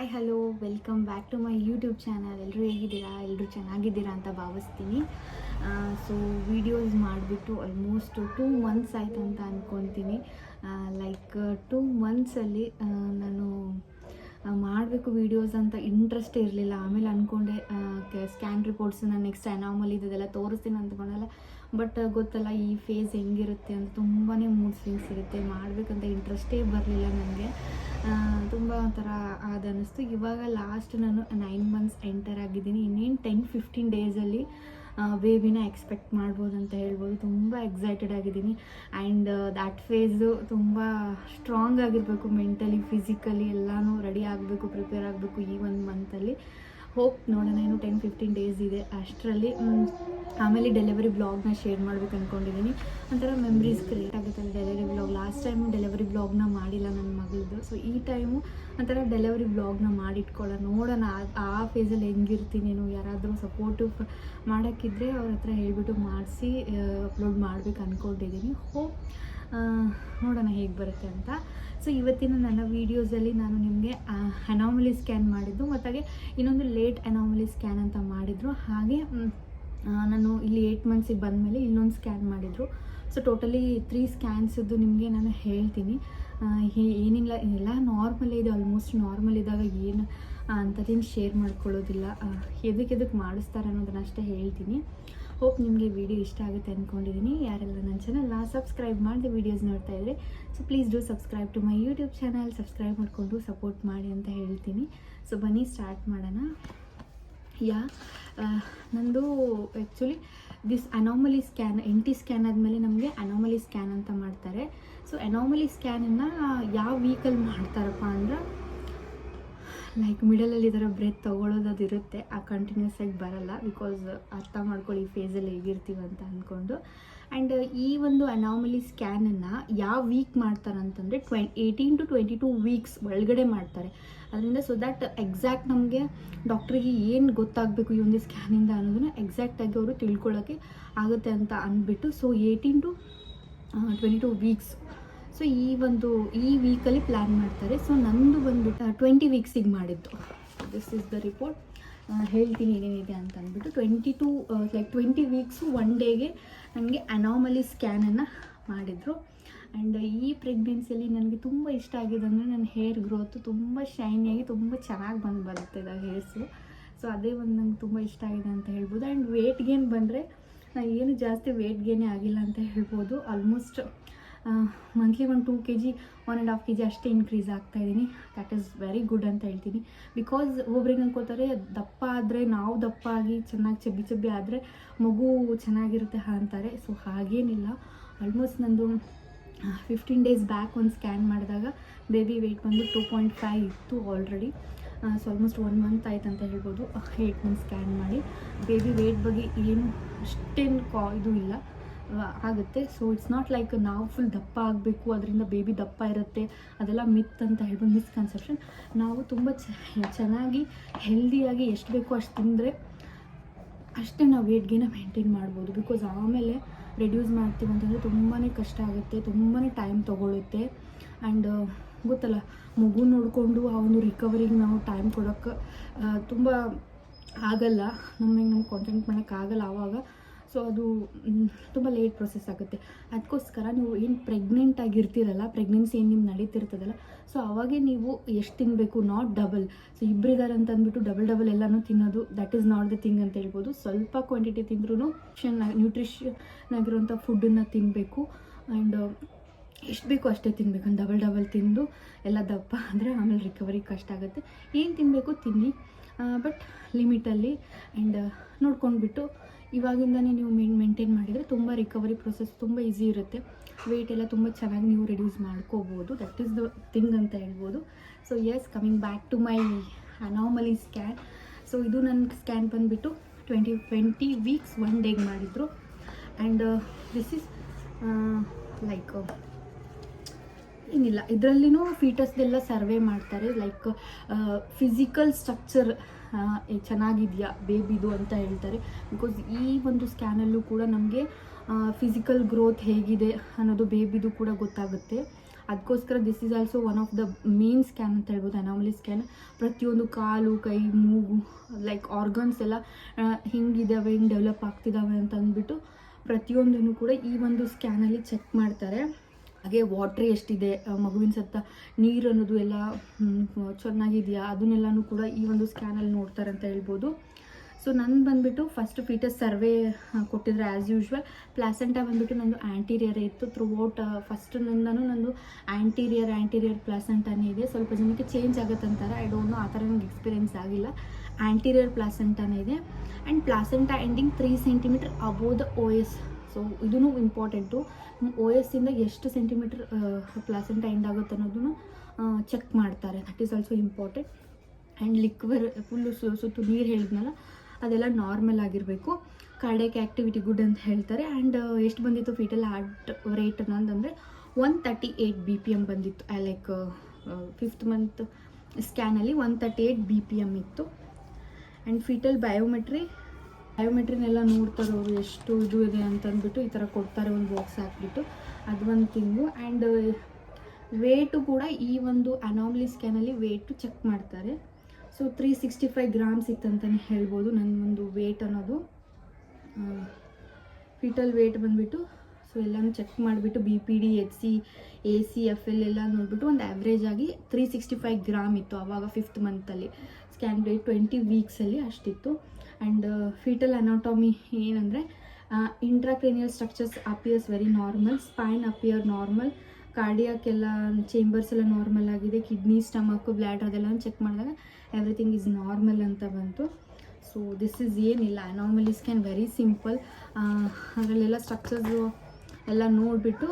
Hi hello welcome back to my YouTube channel. ಎಲ್ಲರೂ ಹೇಗಿದ್ದೀರಾ? ಎಲ್ಲರೂ ಚೆನ್ನಾಗಿದ್ದೀರಾ ಅಂತ ಭಾವಿಸ್ತೀನಿ. ಸೊ ವೀಡಿಯೋಸ್ ಮಾಡಿಬಿಟ್ಟು ಆಲ್ಮೋಸ್ಟ್ 2 ಮಂತ್ಸ್ ಆಯಿತು ಅಂತ ಅಂದ್ಕೊತೀನಿ. ಲೈಕ್ 2 ಮಂತ್ಸಲ್ಲಿ ನಾನು ಮಾಡಬೇಕು ವೀಡಿಯೋಸ್ ಅಂತ ಇಂಟ್ರೆಸ್ಟೇ ಇರಲಿಲ್ಲ. ಆಮೇಲೆ ಅಂದ್ಕೊಂಡೆ ಸ್ಕ್ಯಾನ್ ರಿಪೋರ್ಟ್ಸನ್ನ ನೆಕ್ಸ್ಟ್ ಅನಾಮಲಿ ಇದೆಲ್ಲ ತೋರಿಸ್ತೀನಿ ಅಂದ್ಕೊಂಡಲ್ಲ. ಬಟ್ ಗೊತ್ತಲ್ಲ ಈ ಫೇಸ್ ಹೆಂಗಿರುತ್ತೆ ಅಂತ ತುಂಬಾ ಮೂಡ್ ಸ್ವಿಂಗ್ಸ್ ಇರುತ್ತೆ. ಮಾಡಬೇಕಂತ ಇಂಟ್ರೆಸ್ಟೇ ಬರಲಿಲ್ಲ ನನಗೆ. ತುಂಬ ಒಂಥರ ಅದನ್ನಿಸ್ತು. ಇವಾಗ ಲಾಸ್ಟ್ ನಾನು 9 ಮಂತ್ಸ್ ಎಂಟರ್ ಆಗಿದ್ದೀನಿ. ಇನ್ನೇನು 10-15 ಡೇಸಲ್ಲಿ ಬೇಬಿನ ಎಕ್ಸ್ಪೆಕ್ಟ್ ಮಾಡ್ಬೋದು ಅಂತ ಹೇಳ್ಬೋದು. ತುಂಬ ಎಕ್ಸೈಟೆಡ್ ಆಗಿದ್ದೀನಿ. ಆ್ಯಂಡ್ ದ್ಯಾಟ್ ಫೇಸು ತುಂಬ ಸ್ಟ್ರಾಂಗ್ ಆಗಿರಬೇಕು, ಮೆಂಟಲಿ ಫಿಸಿಕಲಿ ಎಲ್ಲನೂ ರೆಡಿ ಆಗಬೇಕು, ಪ್ರಿಪೇರ್ ಆಗಬೇಕು ಈ ಒಂದು ಮಂತಲ್ಲಿ. ಹೋಪ್ ನೋಡೋಣ, ಇನ್ನು 10-15 ಡೇಸ್ ಇದೆ. ಅಷ್ಟರಲ್ಲಿ ಆಮೇಲೆ ಡೆಲಿವರಿ ಬ್ಲಾಗ್ನ ಶೇರ್ ಮಾಡ್ಬೇಕು ಅಂದ್ಕೊಂಡಿದ್ದೀನಿ. ಒಂಥರ ಮೆಮ್ರೀಸ್ ಕ್ರಿಯೇಟ್ ಆಗುತ್ತಲ್ಲ delivery blog. Last time delivery ಬ್ಲಾಗ್ನ ಮಾಡಿಲ್ಲ ನನ್ನ ಮಗಳದ್ದು. ಸೊ ಈ ಟೈಮು ಒಂಥರ ಡೆಲಿವರಿ ಬ್ಲಾಗ್ನ ಮಾಡಿಟ್ಕೊಳ್ಳೋಣ, ನೋಡೋಣ ಆ ಫೇಸಲ್ಲಿ ಹೆಂಗಿರ್ತೀನಿ. ನೀನು ಯಾರಾದರೂ ಸಪೋರ್ಟಿವ್ ಮಾಡೋಕ್ಕಿದ್ರೆ ಅವ್ರ ಹತ್ರ ಹೇಳ್ಬಿಟ್ಟು ಮಾಡಿಸಿ ಅಪ್ಲೋಡ್ ಮಾಡ್ಬೇಕು ಅಂದ್ಕೊಂಡಿದ್ದೀನಿ. ಹೋಪ್ ನೋಡೋಣ ಹೇಗೆ ಬರುತ್ತೆ ಅಂತ. ಸೊ ಇವತ್ತಿನ ನನ್ನ ವೀಡಿಯೋಸಲ್ಲಿ ನಾನು ನಿಮಗೆ ಅನಾಮಲಿ ಸ್ಕ್ಯಾನ್ ಮಾಡಿದ್ದು, ಮತ್ತು ಇನ್ನೊಂದು ಲೇಟ್ ಅನಾಮಲಿ ಸ್ಕ್ಯಾನ್ ಅಂತ ಮಾಡಿದರು. ಹಾಗೆ ನಾನು ಇಲ್ಲಿ 8 ಮಂತ್ಸಿಗೆ ಬಂದಮೇಲೆ ಇನ್ನೊಂದು ಸ್ಕ್ಯಾನ್ ಮಾಡಿದರು. ಸೊ ಟೋಟಲಿ 3 ಸ್ಕ್ಯಾನ್ಸದ್ದು ನಿಮಗೆ ನಾನು ಹೇಳ್ತೀನಿ. ಏನಿಲ್ಲ, ಎಲ್ಲ ನಾರ್ಮಲ್ ಇದೆ, ಆಲ್ಮೋಸ್ಟ್ ನಾರ್ಮಲ್ ಇದ್ದಾಗ ಏನು ಅಂಥದ್ದೇನು ಶೇರ್ ಮಾಡ್ಕೊಳ್ಳೋದಿಲ್ಲ. ಎದಕ್ಕೆ ಮಾಡಿಸ್ತಾರೆ ಅನ್ನೋದನ್ನ ಅಷ್ಟೇ ಹೇಳ್ತೀನಿ. ಹೋಪ್ ನಿಮಗೆ ವಿಡಿಯೋ ಇಷ್ಟ ಆಗುತ್ತೆ ಅಂದ್ಕೊಂಡಿದ್ದೀನಿ. ಯಾರೆಲ್ಲ ನನ್ನ ಚಾನಲ್ನ ಸಬ್ಸ್ಕ್ರೈಬ್ ಮಾಡಿದೆ ವೀಡಿಯೋಸ್ ನೋಡ್ತಾ ಇದ್ದರೆ, so please do subscribe to my YouTube channel. Subscribe ಮಾಡಿಕೊಂಡು ಸಪೋರ್ಟ್ ಮಾಡಿ ಅಂತ ಹೇಳ್ತೀನಿ. ಸೊ ಬನ್ನಿ ಸ್ಟಾರ್ಟ್ ಮಾಡೋಣ. ನಂದು actually this anomaly scan, NT scan ಆದಮೇಲೆ ನಮಗೆ ಅನಾಮಲಿ ಸ್ಕ್ಯಾನ್ ಅಂತ ಮಾಡ್ತಾರೆ. ಸೊ ಅನಾಮಲಿ ಸ್ಕ್ಯಾನನ್ನು ಯಾವ ವೀಕಲ್ಲಿ ಮಾಡ್ತಾರಪ್ಪ ಅಂದ್ರೆ, ಲೈಕ್ ಮಿಡಲಲ್ಲಿ ಈ ಥರ ಬ್ರೆತ್ ತೊಗೊಳೋದು ಅದು ಇರುತ್ತೆ. ಕಂಟಿನ್ಯೂಸ್ ಆಗಿ ಬರಲ್ಲ. ಬಿಕಾಸ್ ಅರ್ಥ ಮಾಡ್ಕೊಳ್ಳಿ ಫೇಸಲ್ಲಿ ಹೇಗಿರ್ತೀವಿ ಅಂತ ಅಂದ್ಕೊಂಡು. ಆ್ಯಂಡ್ ಈ ಒಂದು ಅನಾಮಲಿ ಸ್ಕ್ಯಾನನ್ನು ಯಾವ ವೀಕ್ ಮಾಡ್ತಾರಂತಂದರೆ 18 to 22 ವೀಕ್ಸ್ ಒಳಗಡೆ ಮಾಡ್ತಾರೆ. ಅದರಿಂದ ಸೊ ದ್ಯಾಟ್ ಎಕ್ಸಾಕ್ಟ್ ನಮಗೆ ಡಾಕ್ಟ್ರಿಗೆ ಏನು ಗೊತ್ತಾಗಬೇಕು ಈ ಒಂದು ಸ್ಕ್ಯಾನಿಂದ ಅನ್ನೋದನ್ನು ಎಕ್ಸಾಕ್ಟಾಗಿ ಅವರು ತಿಳ್ಕೊಳ್ಳೋಕ್ಕೆ ಆಗುತ್ತೆ ಅಂತ ಅಂದ್ಬಿಟ್ಟು, ಸೊ 18 to 22 ವೀಕ್ಸ್. ಸೊ ಈ ವೀಕಲ್ಲಿ ಪ್ಲ್ಯಾನ್ ಮಾಡ್ತಾರೆ. ಸೊ ನಂದು ಬಂದುಬಿಟ್ಟು 20 ವೀಕ್ಸಿಗೆ ಮಾಡಿದ್ದು. This is the report. ಹೇಳ್ತೀನಿ ಏನೇನಿದೆ ಅಂತ ಅಂದ್ಬಿಟ್ಟು 20 ವೀಕ್ಸು 1 ಡೇಗೆ ನನಗೆ ಅನಾಮಲಿ ಸ್ಕ್ಯಾನನ್ನು ಮಾಡಿದರು. ಆ್ಯಂಡ್ ಈ ಪ್ರೆಗ್ನೆನ್ಸಿಯಲ್ಲಿ ನನಗೆ ತುಂಬ ಇಷ್ಟ ಆಗಿದೆ ಅಂದರೆ ನನ್ನ ಹೇರ್ ಗ್ರೋತು ತುಂಬ ಶೈನಿಯಾಗಿ ತುಂಬ ಚೆನ್ನಾಗಿ ಬರುತ್ತೆ ಹೇರ್ಸು. ಸೊ ಅದೇ ಒಂದು ನಂಗೆ ತುಂಬ ಇಷ್ಟ ಆಗಿದೆ ಅಂತ ಹೇಳ್ಬೋದು. ಆ್ಯಂಡ್ ವೇಟ್ ಗೇನ್ ಬಂದರೆ ನಾನು ಏನು ಜಾಸ್ತಿ ವೇಟ್ ಗೇನೇ ಆಗಿಲ್ಲ ಅಂತ ಹೇಳ್ಬೋದು. ಆಲ್ಮೋಸ್ಟ್ ಮಂತ್ಲಿ 2 kg 1.5 kg ಅಷ್ಟೇ ಇನ್ಕ್ರೀಸ್ ಆಗ್ತಾಯಿದ್ದೀನಿ. ದ್ಯಾಟ್ ಈಸ್ ವೆರಿ ಗುಡ್ ಅಂತ ಹೇಳ್ತೀನಿ. ಬಿಕಾಸ್ ಒಬ್ರಿಗೆ ಅನ್ಕೋತಾರೆ ದಪ್ಪ ಆದರೆ, ನಾವು ದಪ್ಪ ಆಗಿ ಚೆನ್ನಾಗಿ ಚಬ್ಬಿ ಆದರೆ ಮಗು ಚೆನ್ನಾಗಿರುತ್ತೆ ಅಂತಾರೆ. ಸೊ ಹಾಗೇನಿಲ್ಲ. ಆಲ್ಮೋಸ್ಟ್ ನಂದು 15 ಡೇಸ್ ಬ್ಯಾಕ್ ಒಂದು ಸ್ಕ್ಯಾನ್ ಮಾಡಿದಾಗ ಬೇಬಿ ವೆಯ್ಟ್ ಬಂದು 2.5 ಇತ್ತು ಆಲ್ರೆಡಿ. ಸೊ ಆಲ್ಮೋಸ್ಟ್ 1 ಮಂತ್ ಆಯ್ತು ಅಂತ ಹೇಳ್ಬೋದು 8 ಮಂತ್ ಸ್ಕ್ಯಾನ್ ಮಾಡಿ. ಬೇಬಿ ವೆಯ್ಟ್ ಬಗ್ಗೆ ಏನು ಅಷ್ಟೇನು ಇದು ಇಲ್ಲ, ಆಗುತ್ತೆ. ಸೊ ಇಟ್ಸ್ ನಾಟ್ ಲೈಕ್ ನಾವು ಫುಲ್ ದಪ್ಪ ಆಗಬೇಕು, ಅದರಿಂದ ಬೇಬಿ ದಪ್ಪ ಇರುತ್ತೆ, ಅದೆಲ್ಲ ಮಿತ್ ಅಂತ ಹೇಳ್ಬೋದು, ಮಿಸ್ಕನ್ಸೆಪ್ಷನ್. ನಾವು ತುಂಬ ಚೆನ್ನಾಗಿ ಹೆಲ್ದಿಯಾಗಿ ಎಷ್ಟು ಬೇಕೋ ಅಷ್ಟು ತಿಂದರೆ ಅಷ್ಟೇ ನಾವು ವೇಟ್ ಗೇನ ಮೇಂಟೈನ್ ಮಾಡ್ಬೋದು. ಬಿಕಾಸ್ ಆಮೇಲೆ ರೆಡ್ಯೂಸ್ ಮಾಡ್ತೀವಿ ಅಂತಂದರೆ ತುಂಬಾ ಕಷ್ಟ ಆಗುತ್ತೆ, ತುಂಬಾ ಟೈಮ್ ತೊಗೊಳುತ್ತೆ. ಆ್ಯಂಡ್ ಗೊತ್ತಲ್ಲ, ಮಗು ನೋಡಿಕೊಂಡು ಆ ಒಂದು ರಿಕವರಿಗೆ ನಾವು ಟೈಮ್ ಕೊಡೋಕ್ಕೆ ತುಂಬ ಆಗಲ್ಲ, ನಮಗೆ ಕಾಂಟೆಂಟ್ ಮಾಡೋಕ್ಕಾಗಲ್ಲ ಆವಾಗ. ಸೊ ಅದು ತುಂಬ ಲೇಟ್ ಪ್ರೊಸೆಸ್ ಆಗುತ್ತೆ. ಅದಕ್ಕೋಸ್ಕರ ನೀವು ಏನು ಪ್ರೆಗ್ನೆಂಟ್ ಆಗಿರ್ತೀರಲ್ಲ, ಪ್ರೆಗ್ನೆನ್ಸಿ ಏನು ನಿಮ್ಗೆ ನಡೀತಿರ್ತದಲ್ಲ, ಸೊ ಅವಾಗೇ ನೀವು ಎಷ್ಟು ತಿನ್ನಬೇಕು, ನಾಟ್ ಡಬಲ್. ಸೊ ಇಬ್ಬರಿದ್ದಾರೆ ಅಂತ ಅಂದ್ಬಿಟ್ಟು ಡಬಲ್ ಎಲ್ಲನೂ ತಿನ್ನೋದು, that is not the thing ಅಂತ ಹೇಳ್ಬೋದು. ಸ್ವಲ್ಪ ಕ್ವಾಂಟಿಟಿ ತಿಂದ್ರೂ ನ್ಯೂಟ್ರಿಷನ್ ಆಗಿರುವಂಥ ಫುಡ್ಡನ್ನು ತಿನ್ನಬೇಕು. ಆ್ಯಂಡ್ ಎಷ್ಟು ಬೇಕೋ ಅಷ್ಟೇ ತಿನ್ನಬೇಕು. ಡಬಲ್ ತಿಂದು ಎಲ್ಲ ದಪ್ಪ ಅಂದರೆ ಆಮೇಲೆ ರಿಕವರಿ ಕಷ್ಟ ಆಗುತ್ತೆ. ಏನು ತಿನ್ನಬೇಕು ತಿನ್ನಿ, ಬಟ್ ಲಿಮಿಟಲ್ಲಿ. ಆ್ಯಂಡ್ ನೋಡ್ಕೊಂಡ್ಬಿಟ್ಟು ಇವಾಗಿಂದನೇ ನೀವು ಮೇಂಟೈನ್ ಮಾಡಿದರೆ ತುಂಬ ರಿಕವರಿ ಪ್ರೊಸೆಸ್ ತುಂಬ ಈಸಿ ಇರುತ್ತೆ. ವೆಯ್ಟ್ ಎಲ್ಲ ತುಂಬ ಚೆನ್ನಾಗಿ ನೀವು ರೆಡ್ಯೂಸ್ ಮಾಡ್ಕೋಬೋದು. ದಟ್ ಈಸ್ ದ ಥಿಂಗ್ ಅಂತ ಹೇಳ್ಬೋದು. So yes, coming back to my anomaly scan. So ಇದು ನನ್ನ ಸ್ಕ್ಯಾನ್ ಬಂದುಬಿಟ್ಟು 20 ವೀಕ್ಸ್ 1 ಡೇಗೆ ಮಾಡಿದರು. ಆ್ಯಂಡ್ ದಿಸ್ ಈಸ್ ಲೈಕ್ ಏನಿಲ್ಲ, ಇದರಲ್ಲಿನೂ ಫೀಟಸ್ದೆಲ್ಲ ಸರ್ವೆ ಮಾಡ್ತಾರೆ. ಲೈಕ್ ಫಿಸಿಕಲ್ ಸ್ಟ್ರಕ್ಚರ್ ಚೆನ್ನಾಗಿದೆಯಾ ಬೇಬಿದು ಅಂತ ಹೇಳ್ತಾರೆ. ಬಿಕಾಸ್ ಈ ಒಂದು ಸ್ಕ್ಯಾನಲ್ಲೂ ಕೂಡ ನಮಗೆ ಫಿಸಿಕಲ್ ಗ್ರೋತ್ ಹೇಗಿದೆ ಅನ್ನೋದು ಬೇಬಿದು ಕೂಡ ಗೊತ್ತಾಗುತ್ತೆ. ಅದಕ್ಕೋಸ್ಕರ this is also one of the main scan ಅಂತ ಹೇಳ್ಬೋದು, ಅನಾಮಲಿ ಸ್ಕ್ಯಾನ್. ಪ್ರತಿಯೊಂದು ಕಾಲು, ಕೈ, ಮೂಗು, ಲೈಕ್ ಆರ್ಗನ್ಸ್ ಎಲ್ಲ ಹಿಂಗಿದ್ದಾವೆ, ಹಿಂಗೆ ಡೆವಲಪ್ ಆಗ್ತಿದ್ದಾವೆ ಅಂತ ಅಂದ್ಬಿಟ್ಟು ಪ್ರತಿಯೊಂದನ್ನು ಕೂಡ ಈ ಒಂದು ಸ್ಕ್ಯಾನಲ್ಲಿ ಚೆಕ್ ಮಾಡ್ತಾರೆ. ಹಾಗೆ ವಾಟ್ರ್ ಎಷ್ಟಿದೆ, ಮಗುವಿನ ಸತ್ತ ನೀರು ಅನ್ನೋದು ಎಲ್ಲ ಚೆನ್ನಾಗಿದೆಯಾ ಅದನ್ನೆಲ್ಲನೂ ಕೂಡ ಈ ಒಂದು ಸ್ಕ್ಯಾನಲ್ಲಿ ನೋಡ್ತಾರೆ ಅಂತ ಹೇಳ್ಬೋದು. ಸೊ ನನ್ನ ಬಂದುಬಿಟ್ಟು ಫಸ್ಟ್ ಫೀಟಸ್ ಸರ್ವೆ ಕೊಟ್ಟಿದ್ರೆ ಆ್ಯಸ್ ಯೂಶ್ವಲ್. ಪ್ಲಾಸೆಂಟಾ ಬಂದುಬಿಟ್ಟು ನಂದು ಆ್ಯಂಟೀರಿಯರ್ ಇತ್ತು ಥ್ರೂಔಟ್. ಫಸ್ಟ್ ನಂದು ಆ್ಯಂಟೀರಿಯರ್ ಪ್ಲಾಸೆಂಟಾನೇ ಇದೆ. ಸ್ವಲ್ಪ ಜನಕ್ಕೆ ಚೇಂಜ್ ಆಗುತ್ತಂತಾರೆ, ಐ ಡೋಂಟ್ ನೋ, ಆ ಥರ ನನಗೆ ಎಕ್ಸ್ಪೀರಿಯೆನ್ಸ್ ಆಗಿಲ್ಲ. ಆ್ಯಂಟೀರಿಯರ್ ಪ್ಲಾಸೆಂಟಾನೇ ಇದೆ. And placenta ending 3 centimetre above the OS. So ಇದೂ ಇಂಪಾರ್ಟೆಂಟು. OS ಇಂದ ಎಷ್ಟು ಸೆಂಟಿಮೀಟರ್ ಪ್ಲಾಸೆಂಟಾ ಎಂಡ್ ಆಗುತ್ತೆ ಅನ್ನೋದನ್ನು ಚೆಕ್ ಮಾಡ್ತಾರೆ. That is also important. And ಲಿಕ್ವರ್ full ಸುತ್ತು ನೀರು ಹೇಳಿದ್ನಲ್ಲ ಅದೆಲ್ಲ ನಾರ್ಮಲ್ ಆಗಿರಬೇಕು. ಕಾರ್ಡಿಯಾಕ್ ಆ್ಯಕ್ಟಿವಿಟಿ ಗುಡ್ ಅಂತ ಹೇಳ್ತಾರೆ. ಆ್ಯಂಡ್ ಎಷ್ಟು ಬಂದಿತ್ತು ಫೀಟಲ್ ಹಾರ್ಟ್ ರೇಟ್ ಅಂತಂದರೆ 138 BPM ಬಂದಿತ್ತು. ಲೈಕ್ 5th ಮಂತ್ ಸ್ಕ್ಯಾನಲ್ಲಿ 138 BPM ಇತ್ತು. ಆ್ಯಂಡ್ ಫೀಟಲ್ ಬಯೋಮೆಟ್ರಿನೆಲ್ಲ ನೋಡ್ತಾರೆ ಅವರು, ಎಷ್ಟು ಇದು ಇದೆ ಅಂತಂದ್ಬಿಟ್ಟು ಈ ಥರ ಕೊಡ್ತಾರೆ ಒಂದು ಬಾಕ್ಸ್ ಹಾಕ್ಬಿಟ್ಟು, ಅದು ಒಂದು ತಿಂಗು. ಆ್ಯಂಡ್ ವೇಟು ಕೂಡ ಈ ಒಂದು ಅನಾಮಲಿ ಸ್ಕ್ಯಾನಲ್ಲಿ ವೇಟು ಚೆಕ್ ಮಾಡ್ತಾರೆ. ಸೊ 365 ಗ್ರಾಮ್ಸ್ ಇತ್ತಂತಲೇ ಹೇಳ್ಬೋದು ನನ್ನ ಒಂದು ವೇಟ್ ಅನ್ನೋದು, ಫೀಟಲ್ ವೇಟ್ ಬಂದುಬಿಟ್ಟು. ಸೊ ಎಲ್ಲನೂ ಚೆಕ್ ಮಾಡಿಬಿಟ್ಟು BPD, HC, AC, FL ಎಲ್ಲ ನೋಡಿಬಿಟ್ಟು ಒಂದು ಆ್ಯಾವ್ರೇಜ್ ಆಗಿ 365 ಗ್ರಾಮ್ ಇತ್ತು ಆವಾಗ 5th ಮಂತಲ್ಲಿ. ಸ್ಕ್ಯಾನ್ ರೇಟ್ 20 ವೀಕ್ಸಲ್ಲಿ ಅಷ್ಟಿತ್ತು. ಆ್ಯಂಡ್ ಫೀಟಲ್ ಅನಾಟಮಿ ಏನಂದರೆ intracranial structures appears very normal, spine appear normal, cardiac ಎಲ್ಲ ಚೇಂಬರ್ಸ್ ಎಲ್ಲ ನಾರ್ಮಲ್ ಆಗಿದೆ, ಕಿಡ್ನಿ, ಸ್ಟಮಕ್ಕು, ಬ್ಲ್ಯಾಡರ್ ಅದೆಲ್ಲ ಚೆಕ್ ಮಾಡಿದಾಗ ಎವ್ರಿಥಿಂಗ್ ಈಸ್ ನಾರ್ಮಲ್ ಅಂತ ಬಂತು. ಸೊ ದಿಸ್ ಈಸ್ ಏನಿಲ್ಲ ಅನಾಮಲಿ ಸ್ಕ್ಯಾನ್, ವೆರಿ ಸಿಂಪಲ್. ಅದರಲ್ಲೆಲ್ಲ ಸ್ಟ್ರಕ್ಚರ್ಸು ಎಲ್ಲ ನೋಡಿಬಿಟ್ಟು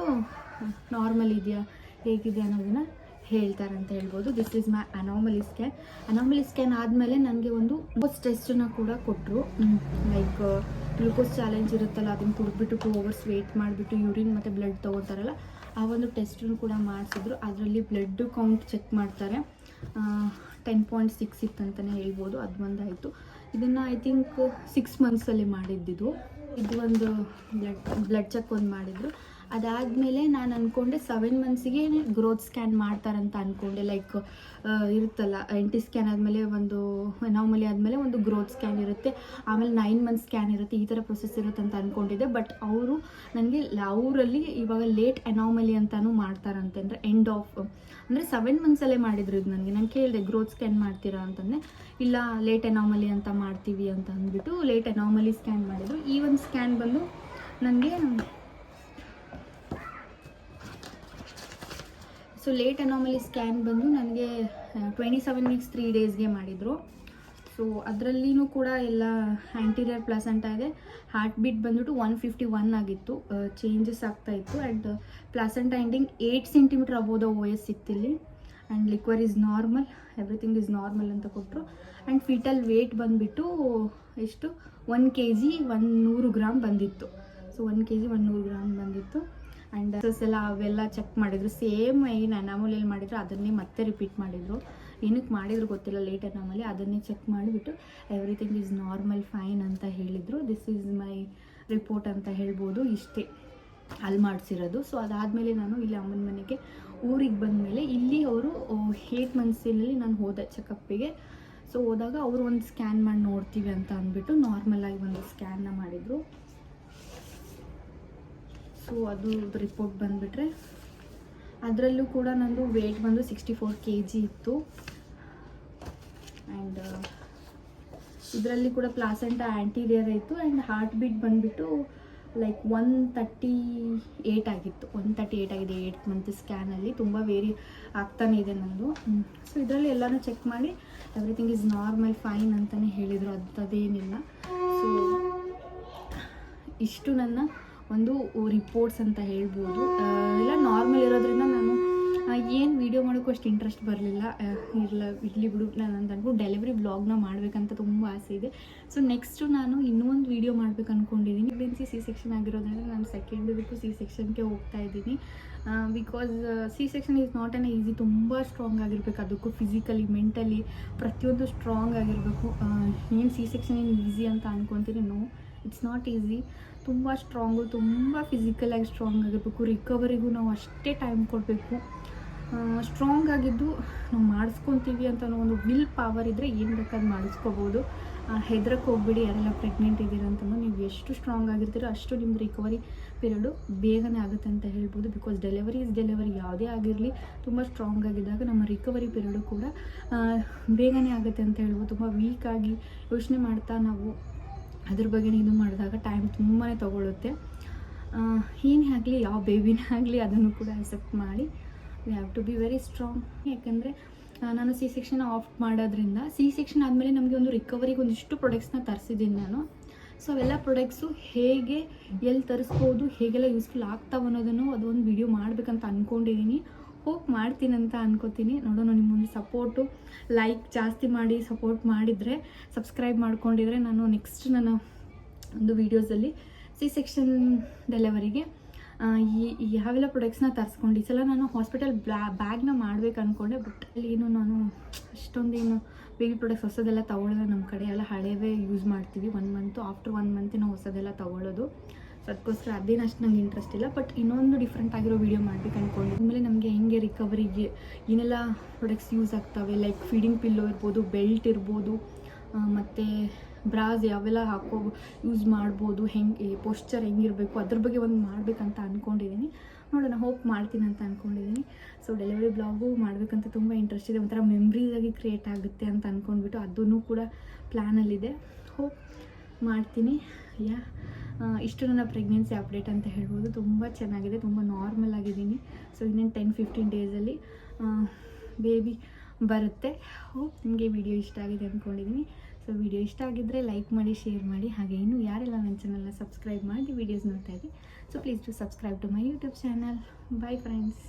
ನಾರ್ಮಲ್ ಇದೆಯಾ ಹೇಗಿದೆ ಅನ್ನೋದನ್ನು ಹೇಳ್ತಾರೆ ಅಂತ ಹೇಳ್ಬೋದು. This is my anomaly scan. Anomaly scan ಆದಮೇಲೆ ನನಗೆ ಒಂದು ಗ್ಲೂಕೋಸ್ ಟೆಸ್ಟನ್ನು ಕೂಡ ಕೊಟ್ಟರು. ಲೈಕ್ ಗ್ಲೂಕೋಸ್ ಚಾಲೆಂಜ್ ಇರುತ್ತಲ್ಲ, ಅದನ್ನು ಕುಡಿದ್ಬಿಟ್ಟು 2 hours ವೆಯ್ಟ್ ಮಾಡಿಬಿಟ್ಟು ಯೂರಿನ್ ಮತ್ತು ಬ್ಲಡ್ ತೊಗೋತಾರಲ್ಲ, ಆ ಒಂದು ಟೆಸ್ಟನ್ನು ಕೂಡ ಮಾಡಿಸಿದ್ರು. ಅದರಲ್ಲಿ ಬ್ಲಡ್ ಕೌಂಟ್ ಚೆಕ್ ಮಾಡ್ತಾರೆ. 10.6 ಇತ್ತಂತಲೇ ಹೇಳ್ಬೋದು. ಅದು ಒಂದಾಯಿತು. ಇದನ್ನು ಐ ಥಿಂಕ್ 6 ಮಂತ್ಸಲ್ಲಿ ಮಾಡಿದ್ದಿದ್ದು. ಇದು ಒಂದು ಬ್ಲಡ್ ಚೆಕ್ ಒಂದು ಮಾಡಿದರು. ಅದಾದಮೇಲೆ ನಾನು ಅಂದ್ಕೊಂಡೆ 7 ಮಂತ್ಸಿಗೆ ಗ್ರೋತ್ ಸ್ಕ್ಯಾನ್ ಮಾಡ್ತಾರಂತ ಅಂದ್ಕೊಂಡೆ. ಲೈಕ್ ಇರುತ್ತಲ್ಲ, NT ಸ್ಕ್ಯಾನ್ ಆದಮೇಲೆ ಒಂದು ಅನಾಮಲಿ ಆದಮೇಲೆ ಒಂದು ಗ್ರೋತ್ ಸ್ಕ್ಯಾನ್ ಇರುತ್ತೆ, ಆಮೇಲೆ 9 ಮಂತ್ಸ್ ಸ್ಕ್ಯಾನ್ ಇರುತ್ತೆ, ಈ ಥರ ಪ್ರೊಸೆಸ್ ಇರುತ್ತೆ ಅಂತ ಅಂದ್ಕೊಂಡಿದ್ದೆ. ಬಟ್ ಅವರು ನನಗೆ ಅವರಲ್ಲಿ ಇವಾಗ ಲೇಟ್ ಅನಾಮಲಿ ಅಂತಲೂ ಮಾಡ್ತಾರಂತೆ. ಅಂದರೆ ಎಂಡ್ ಆಫ್ ಅಂದರೆ 7 ಮಂತ್ಸಲ್ಲೇ ಮಾಡಿದ್ರು ಇದು ನನಗೆ. ನಾನು ಕೇಳಿದೆ ಗ್ರೋತ್ ಸ್ಕ್ಯಾನ್ ಮಾಡ್ತೀರಾ ಅಂತಂದರೆ, ಇಲ್ಲ ಲೇಟ್ ಅನಾಮಲಿ ಅಂತ ಮಾಡ್ತೀವಿ ಅಂತ ಅಂದ್ಬಿಟ್ಟು ಲೇಟ್ ಅನಾಮಲಿ ಸ್ಕ್ಯಾನ್ ಮಾಡಿದರು. ಈ ಒಂದು ಸ್ಕ್ಯಾನ್ ಬಂದು ನನಗೆ ಸೊ ಲೇಟ್ ಅನಾಮಲಿ ಸ್ಕ್ಯಾನ್ ಬಂದು ನನಗೆ 27 weeks 3 daysಗೆ ಮಾಡಿದರು. ಸೊ ಅದರಲ್ಲಿನೂ ಕೂಡ ಎಲ್ಲ ಆ್ಯಂಟೀರಿಯರ್ ಪ್ಲಾಸೆಂಟಾ ಇದೆ. ಹಾರ್ಟ್ ಬೀಟ್ ಬಂದ್ಬಿಟ್ಟು 151 ಆಗಿತ್ತು, ಚೇಂಜಸ್ ಆಗ್ತಾಯಿತ್ತು. And placenta ending 8 centimetre above the OS ಇತ್ತಿಲ್ಲಿ. And liquor is normal, everything is normal ಅಂತ ಕೊಟ್ಟರು. ಆ್ಯಂಡ್ ಫೀಟಲ್ ವೇಟ್ ಬಂದುಬಿಟ್ಟು ಎಷ್ಟು 1 kg 100 ಗ್ರಾಮ್ ಬಂದಿತ್ತು. ಸೊ 1 kg 100 ಗ್ರಾಮ್ ಬಂದಿತ್ತು. ಆ್ಯಂಡ್ ಎಲ್ಲ ಅವೆಲ್ಲ ಚೆಕ್ ಮಾಡಿದರು. ಸೇಮ್ ಏನು ಅನಾಮಲಿಯಲ್ಲಿ ಮಾಡಿದ್ರು ಅದನ್ನೇ ಮತ್ತೆ ರಿಪೀಟ್ ಮಾಡಿದರು. ಏನಕ್ಕೆ ಮಾಡಿದ್ರು ಗೊತ್ತಿಲ್ಲ, ಲೇಟ್ ಅನಾಮಲಿ ಅದನ್ನೇ ಚೆಕ್ ಮಾಡಿಬಿಟ್ಟು ಎವ್ರಿಥಿಂಗ್ ಈಸ್ ನಾರ್ಮಲ್, ಫೈನ್ ಅಂತ ಹೇಳಿದರು. ದಿಸ್ ಈಸ್ ಮೈ ರಿಪೋರ್ಟ್ ಅಂತ ಹೇಳ್ಬೋದು. ಇಷ್ಟೇ ಅಲ್ಲಿ ಮಾಡಿಸಿರೋದು. ಸೊ ಅದಾದಮೇಲೆ ನಾನು ಇಲ್ಲಿ ಅಮ್ಮನ ಮನೆಗೆ ಊರಿಗೆ ಬಂದಮೇಲೆ ಇಲ್ಲಿ ಅವರು 8 ಮಂತ್ಸಲ್ಲಿ ನಾನು ಹೋದೆ ಚೆಕಪ್ಪಿಗೆ. ಸೊ ಹೋದಾಗ ಅವರು ಒಂದು ಸ್ಕ್ಯಾನ್ ಮಾಡಿ ನೋಡ್ತೀವಿ ಅಂತ ಅಂದ್ಬಿಟ್ಟು ನಾರ್ಮಲಾಗಿ ಒಂದು ಸ್ಕ್ಯಾನ್ನ ಮಾಡಿದರು. ಸೊ ಅದು ರಿಪೋರ್ಟ್ ಬಂದುಬಿಟ್ರೆ ಅದರಲ್ಲೂ ಕೂಡ ನಂದು ವೇಟ್ ಬಂದು 64 kg ಇತ್ತು. ಆ್ಯಂಡ್ ಇದರಲ್ಲಿ ಕೂಡ ಪ್ಲಾಸೆಂಟಾ ಆ್ಯಂಟೀರಿಯರ್ ಇತ್ತು. ಆ್ಯಂಡ್ ಹಾರ್ಟ್ ಬೀಟ್ ಬಂದುಬಿಟ್ಟು ಲೈಕ್ 138 ಆಗಿತ್ತು. 138 ಆಗಿದೆ 8th ಮಂತ್ ಸ್ಕ್ಯಾನಲ್ಲಿ. ತುಂಬ ವೇರಿ ಆಗ್ತಾನೆ ಇದೆ ನಂದು. ಸೊ ಇದರಲ್ಲಿ ಎಲ್ಲನೂ ಚೆಕ್ ಮಾಡಿ ಎವ್ರಿಥಿಂಗ್ ಈಸ್ ನಾರ್ಮಲ್, ಫೈನ್ ಅಂತಲೇ ಹೇಳಿದರು. ಅದೇನಿಲ್ಲ. ಸೊ ಇಷ್ಟು ನನ್ನ ಒಂದು ರಿಪೋರ್ಟ್ಸ್ ಅಂತ ಹೇಳ್ಬೋದು. ಎಲ್ಲ ನಾರ್ಮಲ್ ಇರೋದ್ರಿಂದ ನಾನು ಏನು ವೀಡಿಯೋ ಮಾಡೋಕ್ಕೂ ಅಷ್ಟು ಇಂಟ್ರೆಸ್ಟ್ ಬರಲಿಲ್ಲ. ಇರಲಿ ಬಿಡು ನಾನು ಅಂತ ಅಂದ್ಬಿಟ್ಟು ಡೆಲಿವರಿ ಬ್ಲಾಗ್ನ ಮಾಡಬೇಕಂತ ತುಂಬ ಆಸೆ ಇದೆ. ಸೊ ನೆಕ್ಸ್ಟು ನಾನು ಇನ್ನೂ ಒಂದು ವೀಡಿಯೋ ಮಾಡ್ಬೇಕು ಅಂದ್ಕೊಂಡಿದ್ದೀನಿ. ಪ್ರೆಗ್ನೆನ್ಸಿ C-section ಆಗಿರೋದ್ರಿಂದ ನಾನು ಸೆಕೆಂಡ್ ಇದಕ್ಕೂ C-sectionಗೆ ಹೋಗ್ತಾ ಇದ್ದೀನಿ. Because C-section is not on easy. ತುಂಬ ಸ್ಟ್ರಾಂಗ್ ಆಗಿರಬೇಕು, ಅದಕ್ಕೂ ಫಿಸಿಕಲಿ, ಮೆಂಟಲಿ ಪ್ರತಿಯೊಂದು ಸ್ಟ್ರಾಂಗ್ ಆಗಿರಬೇಕು. ಏನು C-section ಏನು ಈಸಿ ಅಂತ ಅಂದ್ಕೊತೀನಿ, ನೋ, ಇಟ್ಸ್ ನಾಟ್ ಈಸಿ. ತುಂಬ ಸ್ಟ್ರಾಂಗು, ತುಂಬ ಫಿಸಿಕಲಾಗಿ ಸ್ಟ್ರಾಂಗ್ ಆಗಿರಬೇಕು. ರಿಕವರಿಗೂ ನಾವು ಅಷ್ಟೇ ಟೈಮ್ ಕೊಡಬೇಕು. ಸ್ಟ್ರಾಂಗ್ ಆಗಿದ್ದು ನಾವು ಮಾಡಿಸ್ಕೊತೀವಿ ಅಂತ ಒಂದು ವಿಲ್ ಪವರ್ ಇದ್ದರೆ ಏನು ಬೇಕಾದ್ರೂ ಮಾಡಿಸ್ಕೋಬೋದು. ಹೆದ್ರಕ್ಕೆ ಹೋಗ್ಬಿಡಿ. ಯಾರೆಲ್ಲ ಪ್ರೆಗ್ನೆಂಟ್ ಇದ್ದೀರಂತಂದು ನೀವು ಎಷ್ಟು ಸ್ಟ್ರಾಂಗ್ ಆಗಿರ್ತೀರೋ ಅಷ್ಟು ನಿಮ್ಮದು ರಿಕವರಿ ಪೀರಿಯಡು ಬೇಗನೆ ಆಗುತ್ತೆ ಅಂತ ಹೇಳ್ಬೋದು. ಬಿಕಾಸ್ ಡೆಲಿವರಿ ಯಾವುದೇ ಆಗಿರಲಿ ತುಂಬ ಸ್ಟ್ರಾಂಗ್ ಆಗಿದ್ದಾಗ ನಮ್ಮ ರಿಕವರಿ ಪೀರಿಯಡು ಕೂಡ ಬೇಗನೆ ಆಗುತ್ತೆ ಅಂತ ಹೇಳ್ಬೋದು. ತುಂಬ ವೀಕಾಗಿ ಯೋಚನೆ ಮಾಡ್ತಾ ನಾವು ಅದ್ರ ಬಗ್ಗೆ ಇದು ಮಾಡಿದಾಗ ಟೈಮ್ ತುಂಬಾ ತಗೊಳ್ಳುತ್ತೆ. ಏನೇ ಆಗಲಿ, ಯಾವ ಬೇಬಿನೇ ಆಗಲಿ ಅದನ್ನು ಕೂಡ ಅಕ್ಸೆಪ್ಟ್ ಮಾಡಿ we have to be very strong. ಯಾಕೆಂದರೆ ನಾನು ಸಿ ಸೆಕ್ಷನ್ ಆಫ್ ಮಾಡೋದ್ರಿಂದ ಸಿ ಸೆಕ್ಷನ್ ಆದಮೇಲೆ ನಮಗೆ ಒಂದು ರಿಕವರಿಗೆ ಒಂದಿಷ್ಟು ಪ್ರಾಡಕ್ಟ್ಸ್ನ ತರಿಸಿದ್ದೀನಿ ನಾನು. ಸೊ ಅವೆಲ್ಲ ಪ್ರಾಡಕ್ಟ್ಸು ಹೇಗೆ ಎಲ್ಲಿ ತರಿಸ್ಬೋದು, ಹೇಗೆಲ್ಲ ಯೂಸ್ಫುಲ್ ಆಗ್ತಾವೆ ಅನ್ನೋದನ್ನು ಅದೊಂದು ವಿಡಿಯೋ ಮಾಡಬೇಕಂತ ಅಂದ್ಕೊಂಡಿದ್ದೀನಿ. ಹೋಪ್ ಮಾಡ್ತೀನಿ ಅಂತ ಅನ್ಕೋತೀನಿ. ನೋಡೋಣ, ನಿಮ್ಮೊಂದು ಸಪೋರ್ಟು, ಲೈಕ್ ಜಾಸ್ತಿ ಮಾಡಿ ಸಪೋರ್ಟ್ ಮಾಡಿದರೆ, ಸಬ್ಸ್ಕ್ರೈಬ್ ಮಾಡ್ಕೊಂಡಿದ್ರೆ ನಾನು ನೆಕ್ಸ್ಟ್ ನನ್ನ ಒಂದು ವೀಡಿಯೋಸಲ್ಲಿ ಸಿ ಸೆಕ್ಷನ್ ಡೆಲಿವರಿಗೆ ಯಾವೆಲ್ಲ ಪ್ರಾಡಕ್ಟ್ಸ್ನ ತರಿಸ್ಕೊಂಡು ಈ ಸಲ ನಾನು ಹಾಸ್ಪಿಟಲ್ ಬ್ಯಾಗ್ನ ಮಾಡ್ಬೇಕು ಅಂದ್ಕೊಂಡೆ. ಬಟ್ ಅಲ್ಲಿ ಏನು ನಾನು ಅಷ್ಟೊಂದೇನು ಬೇಬಿ ಪ್ರಾಡಕ್ಟ್ಸ್ ಹೊಸದೆಲ್ಲ ತೊಗೊಳ್ಳೋದು. ನಮ್ಮ ಕಡೆ ಎಲ್ಲ ಹಳೇವೇ ಯೂಸ್ ಮಾಡ್ತೀವಿ. 1 ಮಂತು ಆಫ್ಟರ್ 1 ಮಂತ್ ನಾವು ಹೊಸದೆಲ್ಲ ತೊಗೊಳ್ಳೋದು. ಸೊ ಅದಕ್ಕೋಸ್ಕರ ಅದೇನು ಅಷ್ಟು ನಂಗೆ ಇಂಟ್ರೆಸ್ಟ್ ಇಲ್ಲ. ಬಟ್ ಇನ್ನೊಂದು ಡಿಫ್ರೆಂಟ್ ಆಗಿರೋ ವೀಡಿಯೋ ಮಾಡಬೇಕು ಅಂದ್ಕೊಂಡು ಆಮೇಲೆ ನಮಗೆ ಹೆಂಗೆ ರಿಕವರಿಗೆ ಏನೆಲ್ಲ ಪ್ರಾಡಕ್ಟ್ಸ್ ಯೂಸ್ ಆಗ್ತವೆ, ಲೈಕ್ ಫೀಡಿಂಗ್ ಪಿಲ್ಲೋ ಇರ್ಬೋದು, ಬೆಲ್ಟ್ ಇರ್ಬೋದು, ಮತ್ತು ಬ್ರಾಸ್ ಯಾವೆಲ್ಲ ಯೂಸ್ ಮಾಡ್ಬೋದು, ಹೆಂಗೆ ಪೋಶ್ಚರ್ ಹೆಂಗಿರಬೇಕು ಅದ್ರ ಬಗ್ಗೆ ಒಂದು ಮಾಡಬೇಕಂತ ಅಂದ್ಕೊಂಡಿದ್ದೀನಿ. ನೋಡೋಣ, ಹೋಪ್ ಮಾಡ್ತೀನಿ ಅಂತ ಅಂದ್ಕೊಂಡಿದ್ದೀನಿ. ಸೊ ಡೆಲಿವರಿ ಬ್ಲಾಗು ಮಾಡಬೇಕಂತ ತುಂಬ ಇಂಟ್ರೆಸ್ಟ್ ಇದೆ. ಒಂಥರ ಮೆಮ್ರೀಸಾಗಿ ಕ್ರಿಯೇಟ್ ಆಗುತ್ತೆ ಅಂತ ಅಂದ್ಕೊಂಡ್ಬಿಟ್ಟು ಅದನ್ನು ಕೂಡ ಪ್ಲ್ಯಾನಲ್ಲಿದೆ. ಹೋಪ್ ಮಾಡ್ತೀನಿ. ಇಷ್ಟು ನನ್ನ ಪ್ರೆಗ್ನೆನ್ಸಿ ಅಪ್ಡೇಟ್ ಅಂತ ಹೇಳ್ಬೋದು. ತುಂಬ ಚೆನ್ನಾಗಿದೆ, ತುಂಬ ನಾರ್ಮಲ್ ಆಗಿದ್ದೀನಿ. ಸೊ ಇನ್ನೇನು 10-15 ಡೇಸಲ್ಲಿ ಬೇಬಿ ಬರುತ್ತೆ. ಹೋಪ್ ನಿಮಗೆ ವಿಡಿಯೋ ಇಷ್ಟ ಆಗಿದೆ ಅಂದ್ಕೊಂಡಿದ್ದೀನಿ. ಸೊ ವಿಡಿಯೋ ಇಷ್ಟ ಆಗಿದ್ದರೆ ಲೈಕ್ ಮಾಡಿ, ಶೇರ್ ಮಾಡಿ. ಹಾಗೆ ಇನ್ನೂ ಯಾರೆಲ್ಲ ನನ್ನ ಚಾನಲ್ನ ಸಬ್ಸ್ಕ್ರೈಬ್ ಮಾಡಿ ವಿಡಿಯೋಸ್ ನೋಡ್ತಾ ಇದ್ದೀವಿ, so please to subscribe to my YouTube channel. Bye friends.